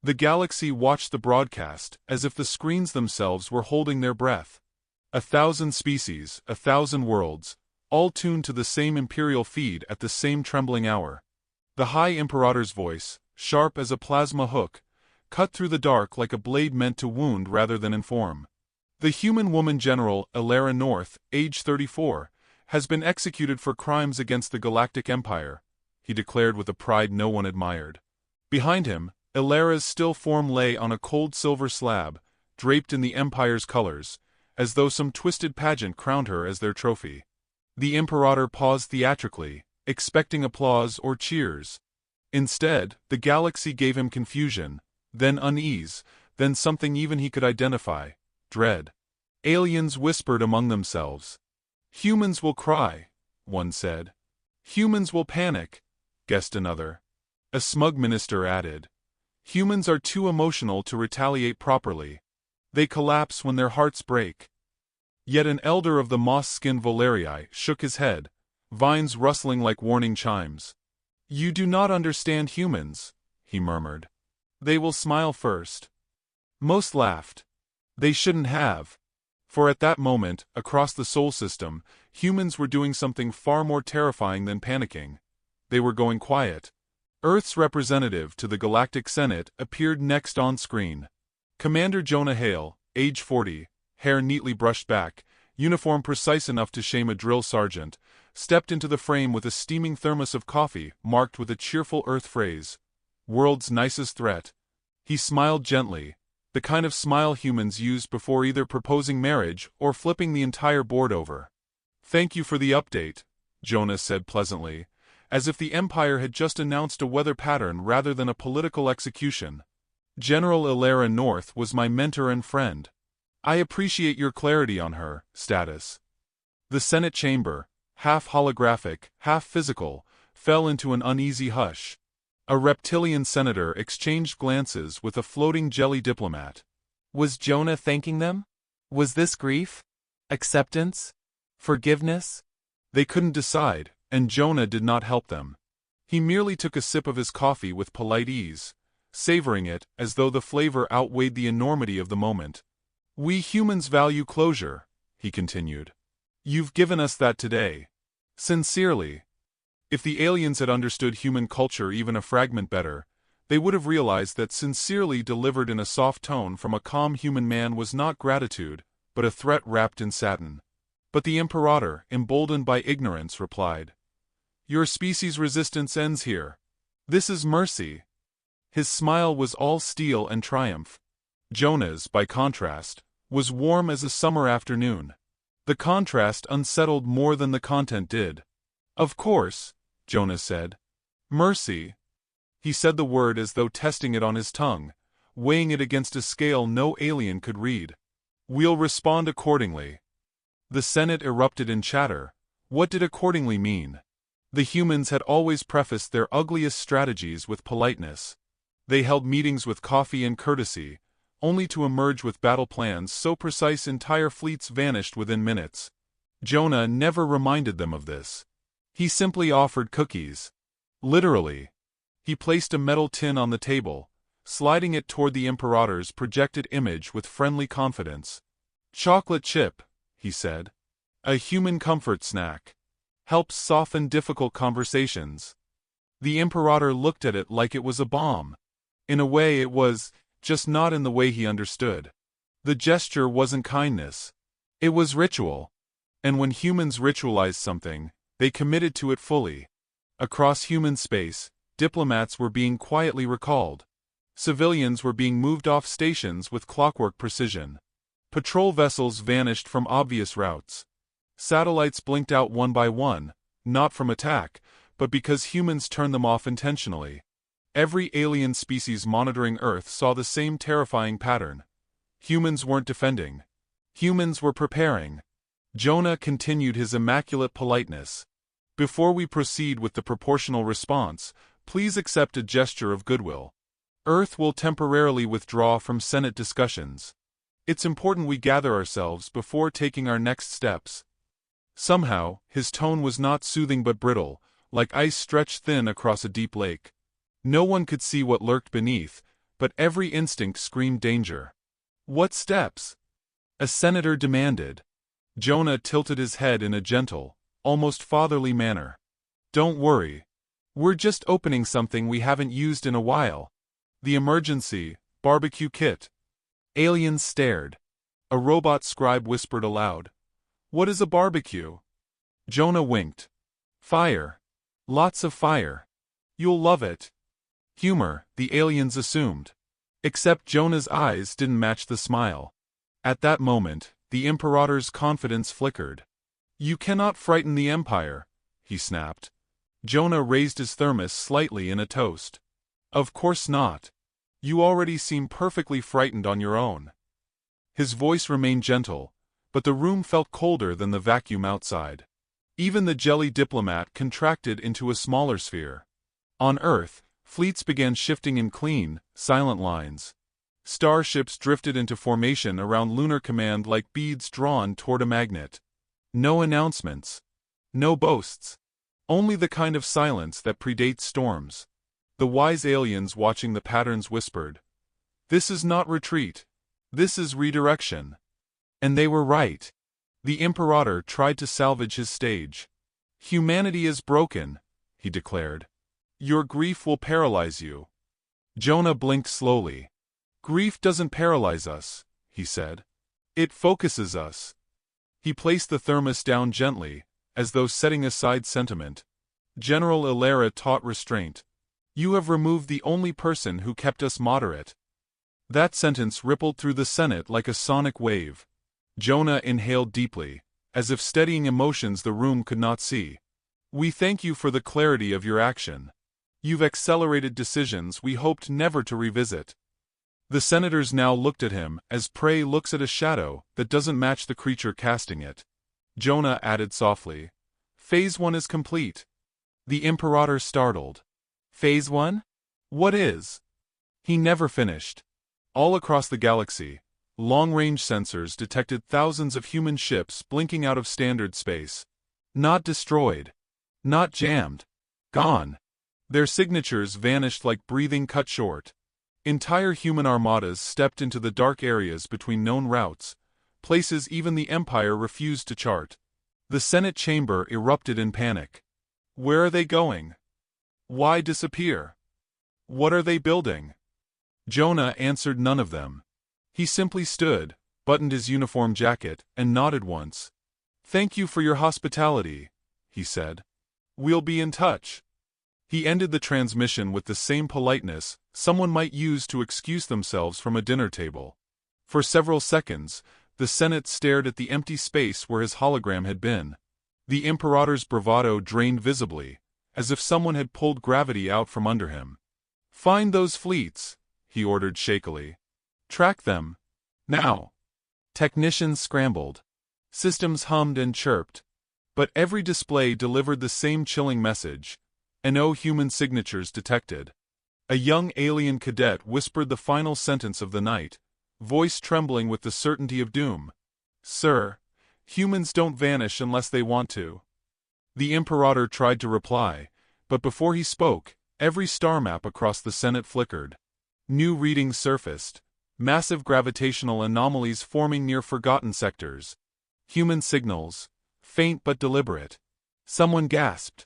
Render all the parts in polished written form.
The galaxy watched the broadcast, as if the screens themselves were holding their breath. 1,000 species, 1,000 worlds, all tuned to the same imperial feed at the same trembling hour. The High Imperator's voice, sharp as a plasma hook, cut through the dark like a blade meant to wound rather than inform. The human woman General Elara North, age 34, has been executed for crimes against the Galactic Empire, he declared with a pride no one admired. Behind him, Elara's still form lay on a cold silver slab, draped in the Empire's colors, as though some twisted pageant crowned her as their trophy. The Imperator paused theatrically, expecting applause or cheers. Instead, the galaxy gave him confusion, then unease, then something even he could identify: dread. Aliens whispered among themselves. Humans will cry, one said. Humans will panic, guessed another. A smug minister added. Humans are too emotional to retaliate properly. They collapse when their hearts break. Yet an elder of the moss-skinned Valerii shook his head, vines rustling like warning chimes. You do not understand humans, he murmured. They will smile first. Most laughed. They shouldn't have. For at that moment, across the Sol system, humans were doing something far more terrifying than panicking. They were going quiet. Earth's representative to the Galactic Senate appeared next on screen. Commander Jonah Hale, age 40, hair neatly brushed back, uniform precise enough to shame a drill sergeant, stepped into the frame with a steaming thermos of coffee marked with a cheerful Earth phrase, "World's nicest threat." He smiled gently, the kind of smile humans use before either proposing marriage or flipping the entire board over. "Thank you for the update," Jonah said pleasantly, as if the Empire had just announced a weather pattern rather than a political execution. "General Elara North was my mentor and friend. I appreciate your clarity on her status." The Senate chamber, half holographic, half physical, fell into an uneasy hush. A reptilian senator exchanged glances with a floating jelly diplomat. Was Jonah thanking them? Was this grief? Acceptance? Forgiveness? They couldn't decide, and Jonah did not help them. He merely took a sip of his coffee with polite ease, savoring it as though the flavor outweighed the enormity of the moment. "We humans value closure," he continued. "You've given us that today. Sincerely." If the aliens had understood human culture even a fragment better, they would have realized that sincerely delivered in a soft tone from a calm human man was not gratitude, but a threat wrapped in satin. But the Imperator, emboldened by ignorance, replied, "Your species' resistance ends here. This is mercy." His smile was all steel and triumph. Jonah's, by contrast, was warm as a summer afternoon. The contrast unsettled more than the content did. "Of course," Jonah said. "Mercy." He said the word as though testing it on his tongue, weighing it against a scale no alien could read. "We'll respond accordingly." The Senate erupted in chatter. What did accordingly mean? The humans had always prefaced their ugliest strategies with politeness. They held meetings with coffee and courtesy, only to emerge with battle plans so precise entire fleets vanished within minutes. Jonah never reminded them of this. He simply offered cookies. Literally. He placed a metal tin on the table, sliding it toward the Imperator's projected image with friendly confidence. "Chocolate chip," he said. "A human comfort snack. Helps soften difficult conversations." The Imperator looked at it like it was a bomb. In a way it was, just not in the way he understood. The gesture wasn't kindness. It was ritual. And when humans ritualized something, they committed to it fully. Across human space, diplomats were being quietly recalled. Civilians were being moved off stations with clockwork precision. Patrol vessels vanished from obvious routes. Satellites blinked out one by one, not from attack, but because humans turned them off intentionally. Every alien species monitoring Earth saw the same terrifying pattern. Humans weren't defending. Humans were preparing. Jonah continued his immaculate politeness. "Before we proceed with the proportional response, please accept a gesture of goodwill. Earth will temporarily withdraw from Senate discussions. It's important we gather ourselves before taking our next steps." Somehow, his tone was not soothing but brittle, like ice stretched thin across a deep lake. No one could see what lurked beneath, but every instinct screamed danger. "What steps?" a senator demanded. Jonah tilted his head in a gentle, almost fatherly manner. "Don't worry. We're just opening something we haven't used in a while. The emergency barbecue kit." Aliens stared. A robot scribe whispered aloud, "What is a barbecue?" Jonah winked. "Fire. Lots of fire. You'll love it." Humor, the aliens assumed. Except Jonah's eyes didn't match the smile. At that moment, the Imperator's confidence flickered. "You cannot frighten the Empire," he snapped. Jonah raised his thermos slightly in a toast. "Of course not. You already seem perfectly frightened on your own." His voice remained gentle, but the room felt colder than the vacuum outside. Even the jelly diplomat contracted into a smaller sphere. On Earth, fleets began shifting in clean, silent lines. Starships drifted into formation around Lunar Command like beads drawn toward a magnet. No announcements. No boasts. Only the kind of silence that predates storms. The wise aliens watching the patterns whispered, "This is not retreat. This is redirection." And they were right. The Imperator tried to salvage his stage. "Humanity is broken," he declared. "Your grief will paralyze you." Jonah blinked slowly. "Grief doesn't paralyze us," he said. "It focuses us." He placed the thermos down gently, as though setting aside sentiment. General Ilera taught restraint. "You have removed the only person who kept us moderate." That sentence rippled through the Senate like a sonic wave. Jonah inhaled deeply, as if steadying emotions the room could not see. "We thank you for the clarity of your action. You've accelerated decisions we hoped never to revisit." The senators now looked at him as prey looks at a shadow that doesn't match the creature casting it. Jonah added softly, "Phase 1 is complete." The Imperator startled. "Phase 1? What is?" He never finished. All across the galaxy, long-range sensors detected thousands of human ships blinking out of standard space. Not destroyed. Not jammed. Gone. Their signatures vanished like breathing cut short. Entire human armadas stepped into the dark areas between known routes, places even the Empire refused to chart. The Senate chamber erupted in panic. Where are they going? Why disappear? What are they building? Jonah answered none of them. He simply stood, buttoned his uniform jacket, and nodded once. "Thank you for your hospitality," he said. "We'll be in touch." He ended the transmission with the same politeness someone might use to excuse themselves from a dinner table. For several seconds, the Senate stared at the empty space where his hologram had been. The Imperator's bravado drained visibly, as if someone had pulled gravity out from under him. "Find those fleets," he ordered shakily. "Track them. Now." Technicians scrambled. Systems hummed and chirped. But every display delivered the same chilling message. No human signatures detected. A young alien cadet whispered the final sentence of the night, voice trembling with the certainty of doom. "Sir, humans don't vanish unless they want to." The Imperator tried to reply, but before he spoke, every star map across the Senate flickered. New readings surfaced. Massive gravitational anomalies forming near forgotten sectors. Human signals, faint but deliberate. Someone gasped.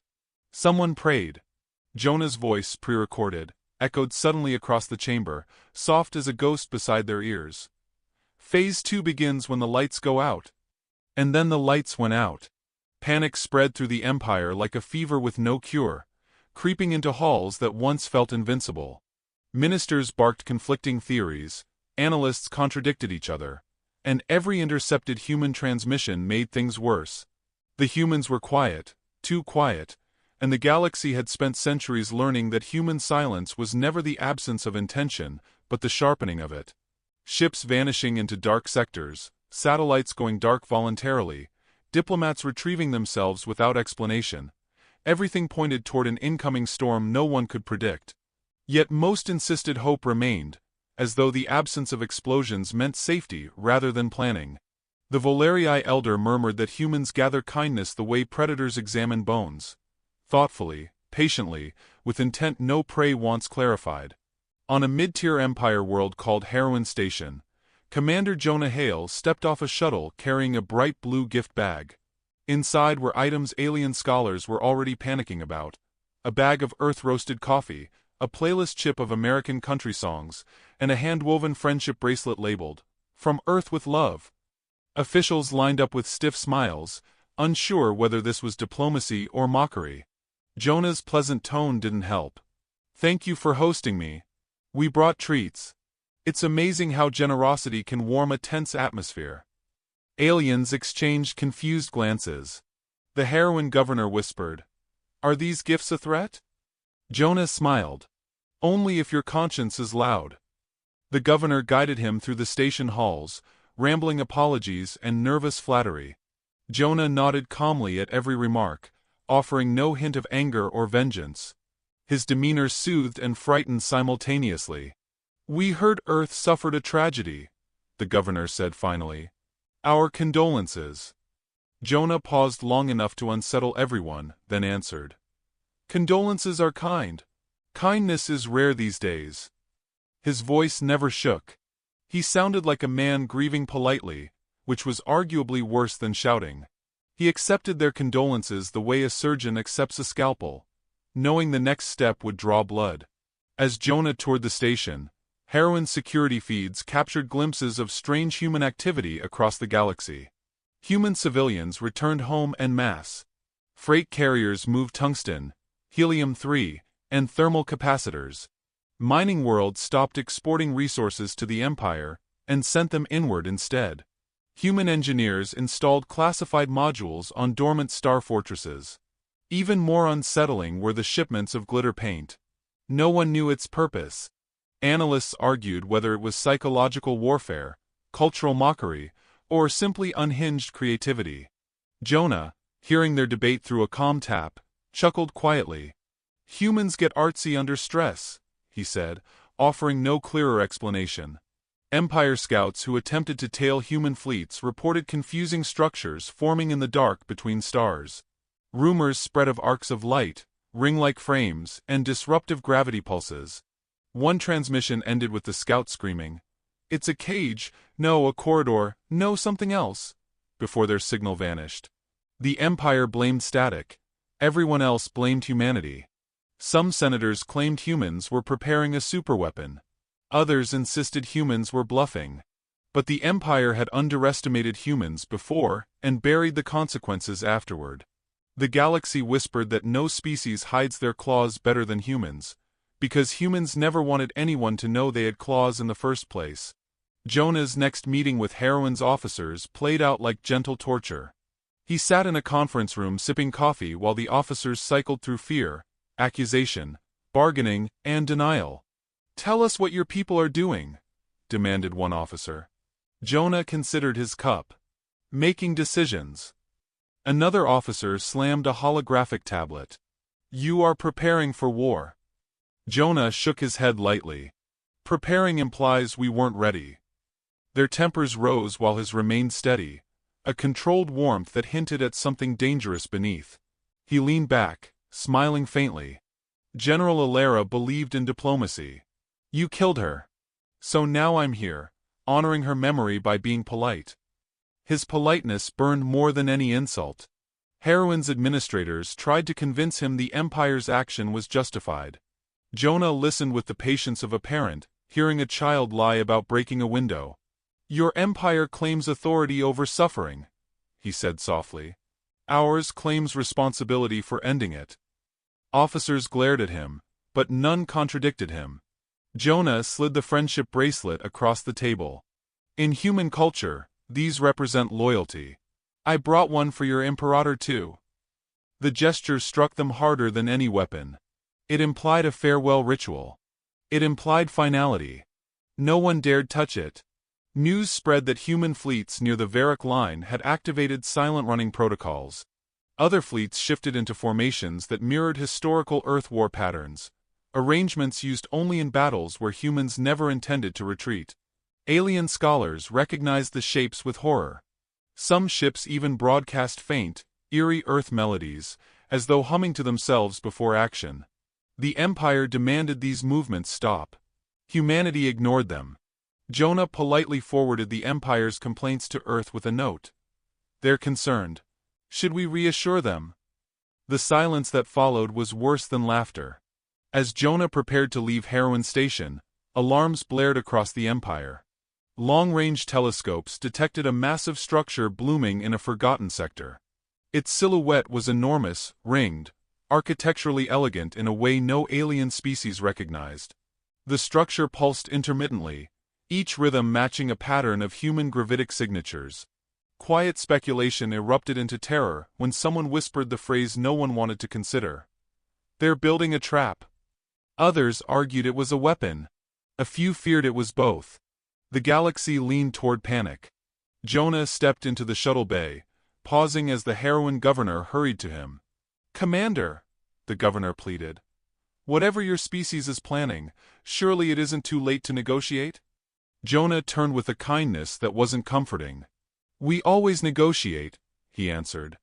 Someone prayed. Jonah's voice, pre-recorded, echoed suddenly across the chamber, soft as a ghost beside their ears. "Phase 2 begins when the lights go out." And then the lights went out. Panic spread through the Empire like a fever with no cure, creeping into halls that once felt invincible. Ministers barked conflicting theories, analysts contradicted each other, and every intercepted human transmission made things worse. The humans were quiet, too quiet, and the galaxy had spent centuries learning that human silence was never the absence of intention, but the sharpening of it. Ships vanishing into dark sectors, satellites going dark voluntarily, diplomats retrieving themselves without explanation. Everything pointed toward an incoming storm no one could predict. Yet most insisted hope remained, as though the absence of explosions meant safety rather than planning. The Valerii elder murmured that humans gather kindness the way predators examine bones. Thoughtfully, patiently, with intent no prey wants clarified. On a mid-tier Empire world called Heroin Station, Commander Jonah Hale stepped off a shuttle carrying a bright blue gift bag. Inside were items alien scholars were already panicking about: a bag of Earth-roasted coffee, a playlist chip of American country songs, and a hand-woven friendship bracelet labeled, "From Earth with Love." Officials lined up with stiff smiles, unsure whether this was diplomacy or mockery. Jonah's pleasant tone didn't help. "Thank you for hosting me. We brought treats." It's amazing how generosity can warm a tense atmosphere. Aliens exchanged confused glances. The heroine governor whispered, "Are these gifts a threat?" Jonah smiled. "Only if your conscience is loud." The governor guided him through the station halls, rambling apologies and nervous flattery. Jonah nodded calmly at every remark, offering no hint of anger or vengeance. His demeanor soothed and frightened simultaneously. "We heard Earth suffered a tragedy," the governor said finally. "Our condolences." Jonah paused long enough to unsettle everyone, then answered, "Condolences are kind. Kindness is rare these days." His voice never shook. He sounded like a man grieving politely, which was arguably worse than shouting. He accepted their condolences the way a surgeon accepts a scalpel, knowing the next step would draw blood. As Jonah toured the station, Heroin's security feeds captured glimpses of strange human activity across the galaxy. Human civilians returned home en masse. Freight carriers moved tungsten, helium-3, and thermal capacitors. Mining worlds stopped exporting resources to the Empire and sent them inward instead. Human engineers installed classified modules on dormant star fortresses. Even more unsettling were the shipments of glitter paint. No one knew its purpose. Analysts argued whether it was psychological warfare, cultural mockery, or simply unhinged creativity. Jonah, hearing their debate through a calm tap, chuckled quietly. "Humans get artsy under stress," he said, offering no clearer explanation. Empire scouts who attempted to tail human fleets reported confusing structures forming in the dark between stars. Rumors spread of arcs of light, ring-like frames, and disruptive gravity pulses. One transmission ended with the scout screaming, "It's a cage, no a corridor, no something else," before their signal vanished. The Empire blamed static. Everyone else blamed humanity. Some senators claimed humans were preparing a superweapon. Others insisted humans were bluffing. But the Empire had underestimated humans before and buried the consequences afterward. The galaxy whispered that no species hides their claws better than humans, because humans never wanted anyone to know they had claws in the first place. Jonah's next meeting with Heroin's officers played out like gentle torture. He sat in a conference room sipping coffee while the officers cycled through fear, accusation, bargaining, and denial. "Tell us what your people are doing," demanded one officer. Jonah considered his cup. "Making decisions." Another officer slammed a holographic tablet. "You are preparing for war." Jonah shook his head lightly. "Preparing implies we weren't ready." Their tempers rose while his remained steady, a controlled warmth that hinted at something dangerous beneath. He leaned back, smiling faintly. "General Alara believed in diplomacy. You killed her. So now I'm here, honoring her memory by being polite." His politeness burned more than any insult. Heroin's administrators tried to convince him the Empire's action was justified. Jonah listened with the patience of a parent, hearing a child lie about breaking a window. "Your Empire claims authority over suffering," he said softly. "Ours claims responsibility for ending it." Officers glared at him, but none contradicted him. Jonah slid the friendship bracelet across the table. "In human culture, these represent loyalty. I brought one for your Imperator too." The gesture struck them harder than any weapon. It implied a farewell ritual. It implied finality. No one dared touch it. News spread that human fleets near the Varric line had activated silent running protocols. Other fleets shifted into formations that mirrored historical Earth war patterns, arrangements used only in battles where humans never intended to retreat. Alien scholars recognized the shapes with horror. Some ships even broadcast faint, eerie Earth melodies, as though humming to themselves before action. The Empire demanded these movements stop. Humanity ignored them. Jonah politely forwarded the Empire's complaints to Earth with a note. They're concerned. Should we reassure them? The silence that followed was worse than laughter. As Jonah prepared to leave Heroin Station, alarms blared across the Empire. Long-range telescopes detected a massive structure blooming in a forgotten sector. Its silhouette was enormous, ringed, architecturally elegant in a way no alien species recognized. The structure pulsed intermittently, each rhythm matching a pattern of human gravitic signatures. Quiet speculation erupted into terror when someone whispered the phrase no one wanted to consider. They're building a trap. Others argued it was a weapon. A few feared it was both. The galaxy leaned toward panic. Jonah stepped into the shuttle bay, pausing as the Heroin governor hurried to him. "Commander," the governor pleaded. "Whatever your species is planning, surely it isn't too late to negotiate?" Jonah turned with a kindness that wasn't comforting. "We always negotiate," he answered.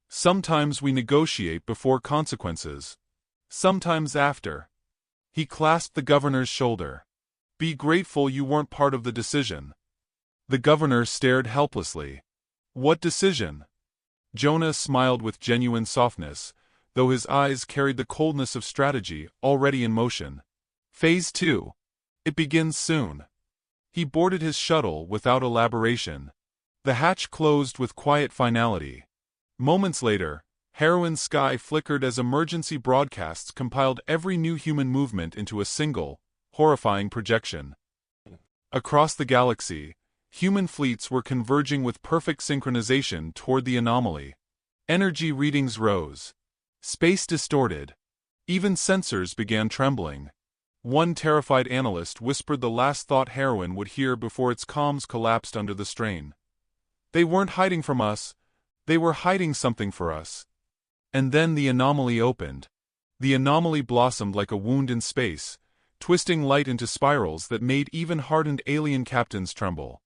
"Sometimes we negotiate before consequences. Sometimes after." He clasped the governor's shoulder. "Be grateful you weren't part of the decision." The governor stared helplessly. "What decision?" Jonah smiled with genuine softness, though his eyes carried the coldness of strategy already in motion. "Phase 2. It begins soon." He boarded his shuttle without elaboration. The hatch closed with quiet finality. Moments later, Heroin's sky flickered as emergency broadcasts compiled every new human movement into a single, horrifying projection. Across the galaxy, human fleets were converging with perfect synchronization toward the anomaly. Energy readings rose. Space distorted. Even sensors began trembling. One terrified analyst whispered the last thought Heroin would hear before its comms collapsed under the strain. "They weren't hiding from us. They were hiding something for us." And then the anomaly opened. The anomaly blossomed like a wound in space, twisting light into spirals that made even hardened alien captains tremble.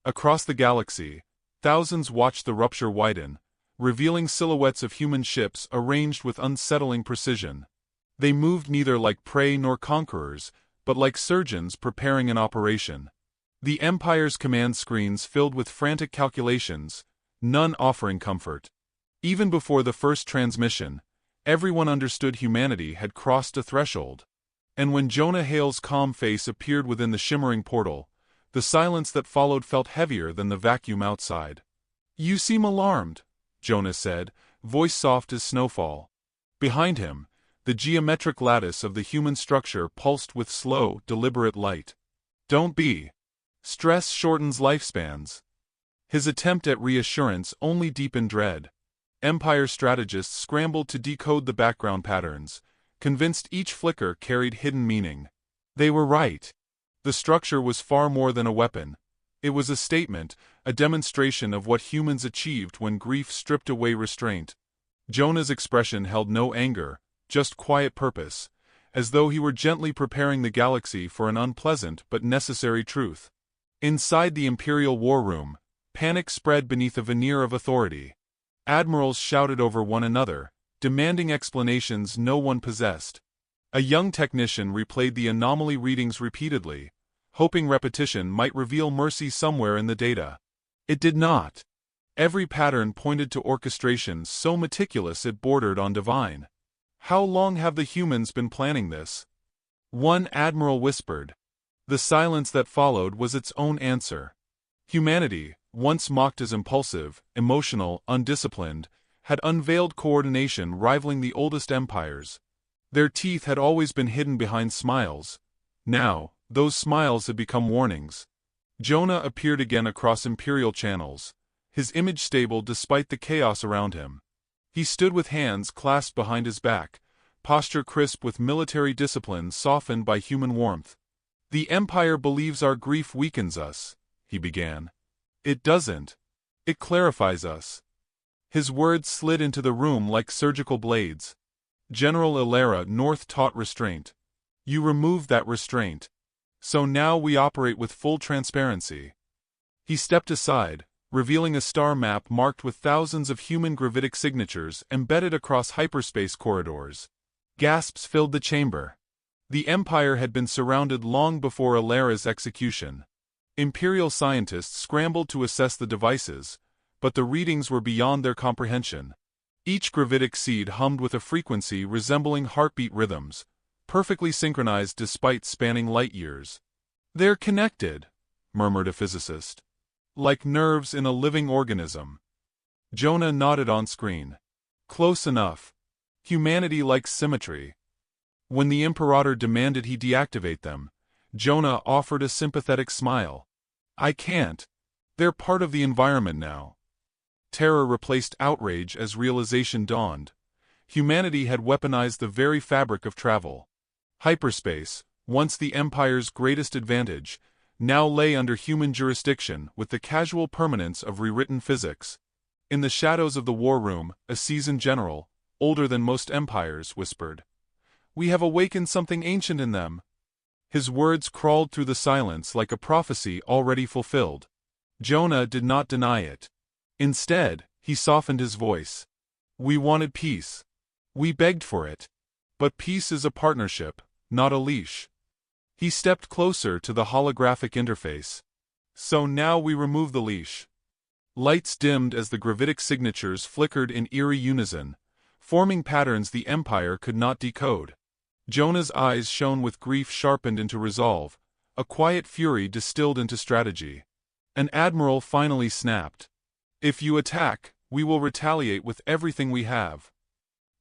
Across the galaxy, thousands watched the rupture widen, revealing silhouettes of human ships arranged with unsettling precision. They moved neither like prey nor conquerors, but like surgeons preparing an operation. The Empire's command screens filled with frantic calculations, none offering comfort. Even before the first transmission, everyone understood humanity had crossed a threshold. And when Jonah Hale's calm face appeared within the shimmering portal, the silence that followed felt heavier than the vacuum outside. "You seem alarmed," Jonah said, voice soft as snowfall. Behind him, the geometric lattice of the human structure pulsed with slow, deliberate light. "Don't be. Stress shortens lifespans." His attempt at reassurance only deepened dread. Empire strategists scrambled to decode the background patterns, convinced each flicker carried hidden meaning. They were right. The structure was far more than a weapon. It was a statement, a demonstration of what humans achieved when grief stripped away restraint. Jonah's expression held no anger, just quiet purpose, as though he were gently preparing the galaxy for an unpleasant but necessary truth. Inside the Imperial War Room, panic spread beneath a veneer of authority. Admirals shouted over one another, demanding explanations no one possessed. A young technician replayed the anomaly readings repeatedly, hoping repetition might reveal mercy somewhere in the data. It did not. Every pattern pointed to orchestration so meticulous it bordered on divine. "How long have the humans been planning this?" one admiral whispered. The silence that followed was its own answer. Humanity, once mocked as impulsive, emotional, undisciplined, had unveiled coordination rivaling the oldest empires. Their teeth had always been hidden behind smiles. Now, those smiles had become warnings. Jonah appeared again across Imperial channels, his image stable despite the chaos around him. He stood with hands clasped behind his back, posture crisp with military discipline softened by human warmth. "The Empire believes our grief weakens us," he began. "It doesn't. It clarifies us." His words slid into the room like surgical blades. "General Ilera North taught restraint. You removed that restraint. So now we operate with full transparency." He stepped aside, revealing a star map marked with thousands of human gravitic signatures embedded across hyperspace corridors. Gasps filled the chamber. The Empire had been surrounded long before Alara's execution. Imperial scientists scrambled to assess the devices, but the readings were beyond their comprehension. Each gravitic seed hummed with a frequency resembling heartbeat rhythms, perfectly synchronized despite spanning light years. "They're connected," murmured a physicist. "Like nerves in a living organism." Jonah nodded on screen. "Close enough. Humanity likes symmetry." When the Imperator demanded he deactivate them, Jonah offered a sympathetic smile. "I can't. They're part of the environment now." Terror replaced outrage as realization dawned. Humanity had weaponized the very fabric of travel. Hyperspace, once the Empire's greatest advantage, now lay under human jurisdiction with the casual permanence of rewritten physics. In the shadows of the war room, a seasoned general, older than most empires, whispered, "We have awakened something ancient in them." His words crawled through the silence like a prophecy already fulfilled. Jonah did not deny it. Instead, he softened his voice. "We wanted peace. We begged for it. But peace is a partnership, not a leash." He stepped closer to the holographic interface. "So now we remove the leash." Lights dimmed as the gravitic signatures flickered in eerie unison, forming patterns the Empire could not decode. Jonah's eyes shone with grief sharpened into resolve, a quiet fury distilled into strategy. An admiral finally snapped. "If you attack, we will retaliate with everything we have."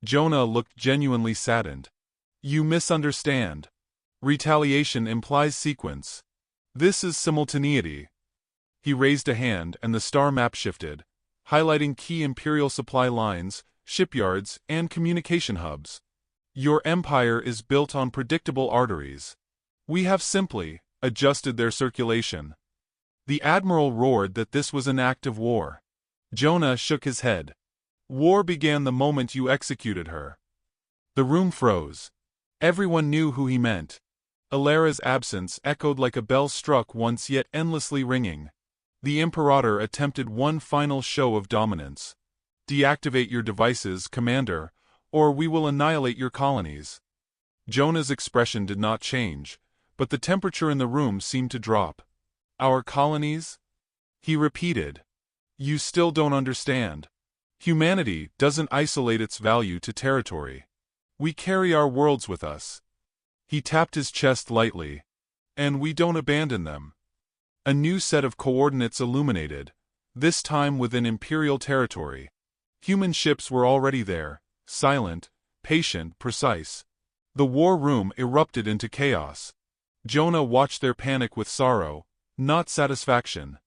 Jonah looked genuinely saddened. "You misunderstand. Retaliation implies sequence. This is simultaneity." He raised a hand and the star map shifted, highlighting key Imperial supply lines, shipyards, and communication hubs. "Your empire is built on predictable arteries. We have simply adjusted their circulation." The admiral roared that this was an act of war. Jonah shook his head. "War began the moment you executed her." The room froze. Everyone knew who he meant. Alara's absence echoed like a bell struck once yet endlessly ringing. The Imperator attempted one final show of dominance. "Deactivate your devices, Commander, or we will annihilate your colonies." Jonah's expression did not change, but the temperature in the room seemed to drop. "Our colonies?" he repeated. "You still don't understand. Humanity doesn't isolate its value to territory. We carry our worlds with us." He tapped his chest lightly. "And we don't abandon them." A new set of coordinates illuminated, this time within Imperial territory. Human ships were already there, silent, patient, precise. The war room erupted into chaos. Jonah watched their panic with sorrow, not satisfaction.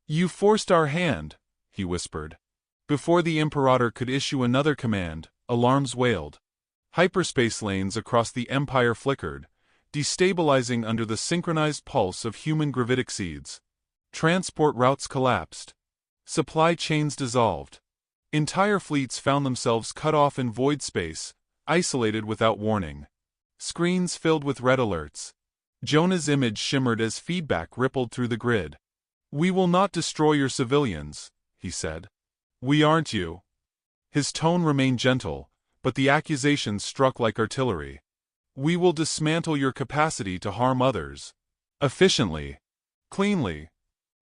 "You forced our hand," he whispered. Before the Imperator could issue another command, alarms wailed. Hyperspace lanes across the Empire flickered, destabilizing under the synchronized pulse of human gravitic seeds. Transport routes collapsed. Supply chains dissolved. Entire fleets found themselves cut off in void space, isolated without warning. Screens filled with red alerts. Jonah's image shimmered as feedback rippled through the grid. "We will not destroy your civilians," he said. "We aren't you." His tone remained gentle, but the accusations struck like artillery. "We will dismantle your capacity to harm others. Efficiently. Cleanly."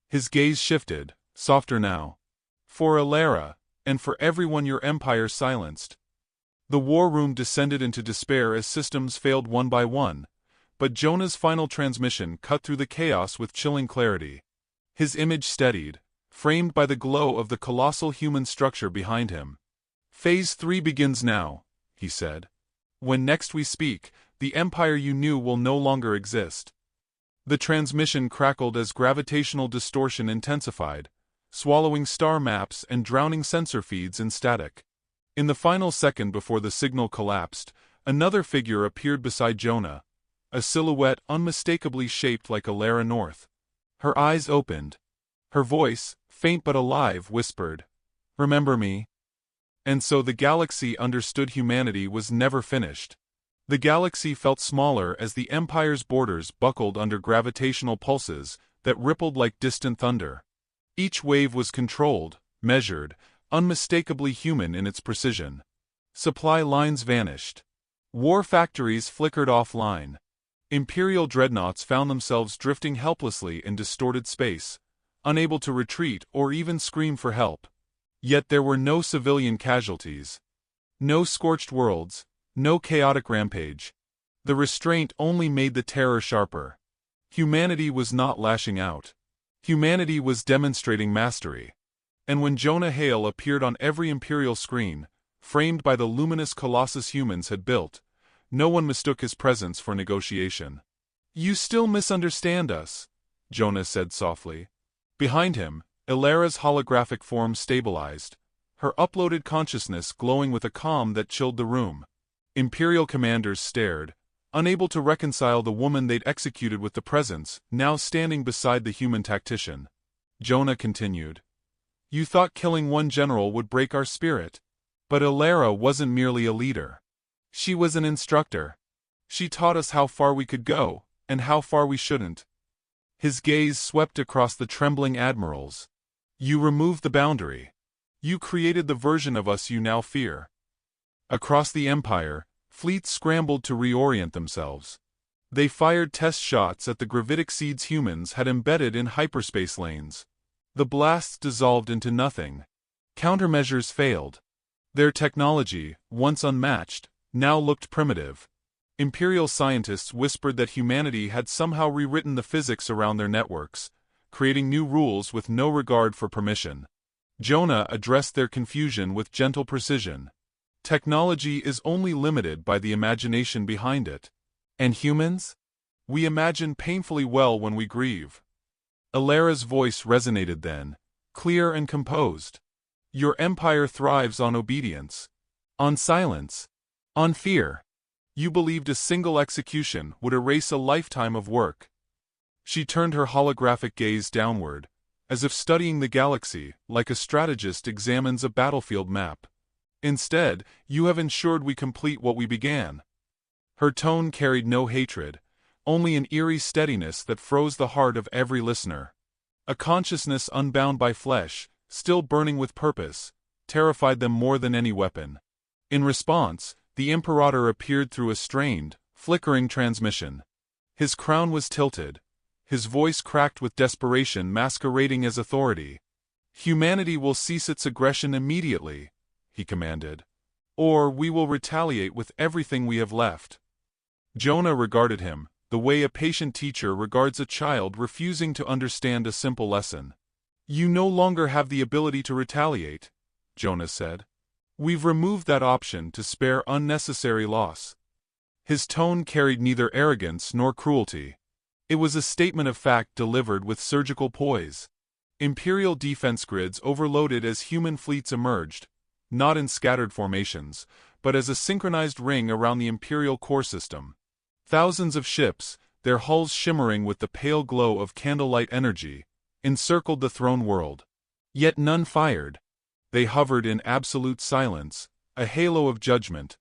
His gaze shifted, softer now. "For Alara, and for everyone your empire silenced." The war room descended into despair as systems failed one by one, but Jonah's final transmission cut through the chaos with chilling clarity. His image steadied, framed by the glow of the colossal human structure behind him. "Phase 3 begins now," he said. "When next we speak, the empire you knew will no longer exist." The transmission crackled as gravitational distortion intensified, swallowing star maps and drowning sensor feeds in static. In the final second before the signal collapsed, another figure appeared beside Jonah, a silhouette unmistakably shaped like Alara North. Her eyes opened. Her voice, faint but alive, whispered, "Remember me?" And so the galaxy understood humanity was never finished. The galaxy felt smaller as the Empire's borders buckled under gravitational pulses that rippled like distant thunder. Each wave was controlled, measured, unmistakably human in its precision. Supply lines vanished. War factories flickered offline. Imperial dreadnoughts found themselves drifting helplessly in distorted space, unable to retreat or even scream for help. Yet there were no civilian casualties. No scorched worlds, no chaotic rampage. The restraint only made the terror sharper. Humanity was not lashing out. Humanity was demonstrating mastery. And when Jonah Hale appeared on every Imperial screen, framed by the luminous colossus humans had built, no one mistook his presence for negotiation. "You still misunderstand us," Jonah said softly. Behind him, Ilara's holographic form stabilized, her uploaded consciousness glowing with a calm that chilled the room. Imperial commanders stared, unable to reconcile the woman they'd executed with the presence, now standing beside the human tactician. Jonah continued. "You thought killing one general would break our spirit. But Ilara wasn't merely a leader. She was an instructor. She taught us how far we could go, and how far we shouldn't." His gaze swept across the trembling admirals. "You removed the boundary. You created the version of us you now fear." Across the Empire, fleets scrambled to reorient themselves. They fired test shots at the gravitic seeds humans had embedded in hyperspace lanes. The blasts dissolved into nothing. Countermeasures failed. Their technology, once unmatched, now looked primitive. Imperial scientists whispered that humanity had somehow rewritten the physics around their networks, creating new rules with no regard for permission. Jonah addressed their confusion with gentle precision. "Technology is only limited by the imagination behind it. And humans? We imagine painfully well when we grieve." Ilara's voice resonated then, clear and composed. "Your empire thrives on obedience. On silence. On fear. You believed a single execution would erase a lifetime of work." She turned her holographic gaze downward, as if studying the galaxy like a strategist examines a battlefield map. "Instead, you have ensured we complete what we began." Her tone carried no hatred, only an eerie steadiness that froze the heart of every listener. A consciousness unbound by flesh, still burning with purpose, terrified them more than any weapon. In response, the Imperator appeared through a strained, flickering transmission. His crown was tilted, his voice cracked with desperation masquerading as authority. "Humanity will cease its aggression immediately," he commanded. "Or we will retaliate with everything we have left." Jonah regarded him, the way a patient teacher regards a child refusing to understand a simple lesson. "You no longer have the ability to retaliate," Jonah said. "We've removed that option to spare unnecessary loss." His tone carried neither arrogance nor cruelty. It was a statement of fact delivered with surgical poise. Imperial defense grids overloaded as human fleets emerged, not in scattered formations, but as a synchronized ring around the Imperial core system. Thousands of ships, their hulls shimmering with the pale glow of candlelight energy, encircled the throne world. Yet none fired. They hovered in absolute silence, a halo of judgment.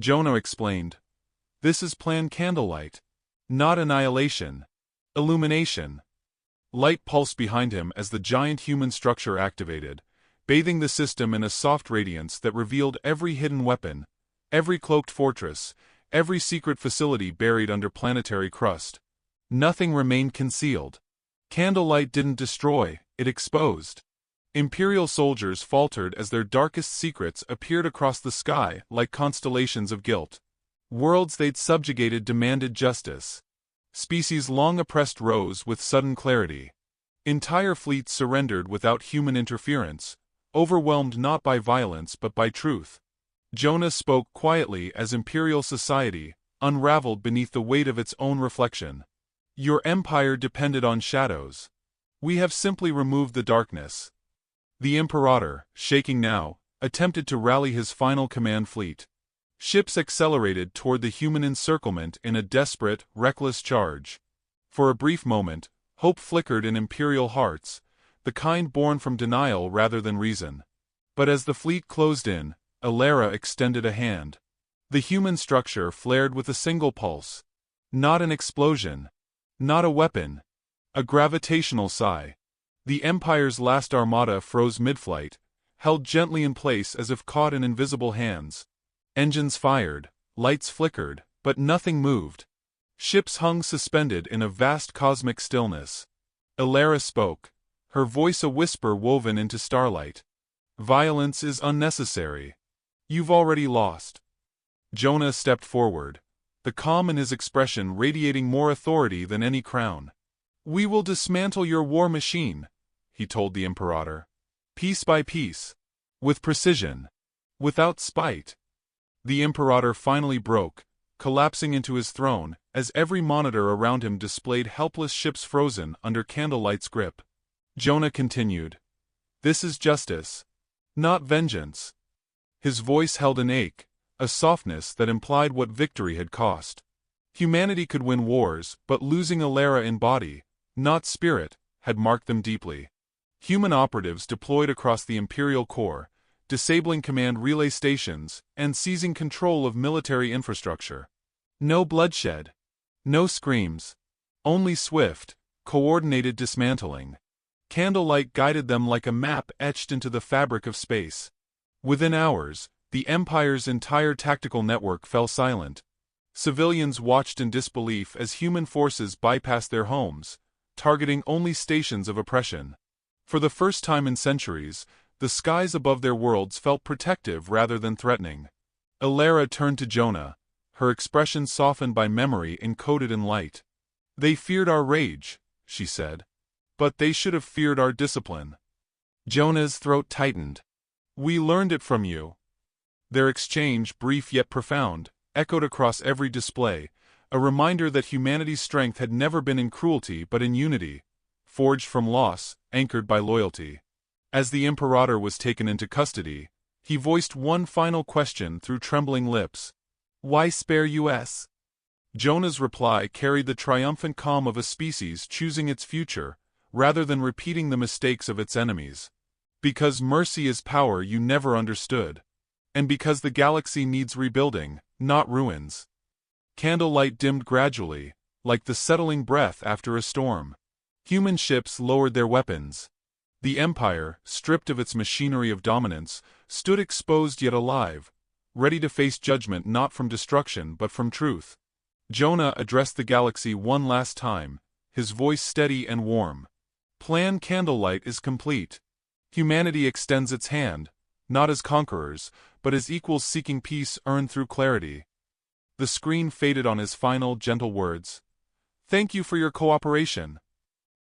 Jonah explained. "This is planned candlelight. Not annihilation. Illumination." Light pulsed behind him as the giant human structure activated, bathing the system in a soft radiance that revealed every hidden weapon, every cloaked fortress, every secret facility buried under planetary crust. Nothing remained concealed. Candlelight didn't destroy, it exposed. Imperial soldiers faltered as their darkest secrets appeared across the sky like constellations of guilt. Worlds they'd subjugated demanded justice. Species long oppressed rose with sudden clarity. Entire fleets surrendered without human interference, overwhelmed not by violence but by truth. Jonah spoke quietly as Imperial society unraveled beneath the weight of its own reflection. "Your empire depended on shadows. We have simply removed the darkness." The Imperator, shaking now, attempted to rally his final command fleet. Ships accelerated toward the human encirclement in a desperate, reckless charge. For a brief moment, hope flickered in Imperial hearts, the kind born from denial rather than reason. But as the fleet closed in, Ilara extended a hand. The human structure flared with a single pulse. Not an explosion. Not a weapon. A gravitational sigh. The Empire's last armada froze mid-flight, held gently in place as if caught in invisible hands. Engines fired, lights flickered, but nothing moved. Ships hung suspended in a vast cosmic stillness. Elara spoke, her voice a whisper woven into starlight. Violence is unnecessary. You've already lost. Jonah stepped forward, the calm in his expression radiating more authority than any crown. We will dismantle your war machine, he told the Imperator. Piece by piece. With precision. Without spite. The Imperator finally broke, collapsing into his throne, as every monitor around him displayed helpless ships frozen under Candlelight's grip. Jonah continued. This is justice. Not vengeance. His voice held an ache, a softness that implied what victory had cost. Humanity could win wars, but losing Elara in body, not spirit, had marked them deeply. Human operatives deployed across the Imperial core, disabling command relay stations, and seizing control of military infrastructure. No bloodshed. No screams. Only swift, coordinated dismantling. Candlelight guided them like a map etched into the fabric of space. Within hours, the Empire's entire tactical network fell silent. Civilians watched in disbelief as human forces bypassed their homes, targeting only stations of oppression. For the first time in centuries, the skies above their worlds felt protective rather than threatening. Elara turned to Jonah, her expression softened by memory encoded in light. They feared our rage, she said. But they should have feared our discipline. Jonah's throat tightened. We learned it from you. Their exchange, brief yet profound, echoed across every display, a reminder that humanity's strength had never been in cruelty but in unity, forged from loss, anchored by loyalty. As the Imperator was taken into custody, he voiced one final question through trembling lips. Why spare us? Jonah's reply carried the triumphant calm of a species choosing its future, rather than repeating the mistakes of its enemies. Because mercy is power you never understood. And because the galaxy needs rebuilding, not ruins. Candlelight dimmed gradually, like the settling breath after a storm. Human ships lowered their weapons. The Empire, stripped of its machinery of dominance, stood exposed yet alive, ready to face judgment not from destruction but from truth. Jonah addressed the galaxy one last time, his voice steady and warm. Plan Candlelight is complete. Humanity extends its hand, not as conquerors, but as equals seeking peace earned through clarity. The screen faded on his final, gentle words. Thank you for your cooperation.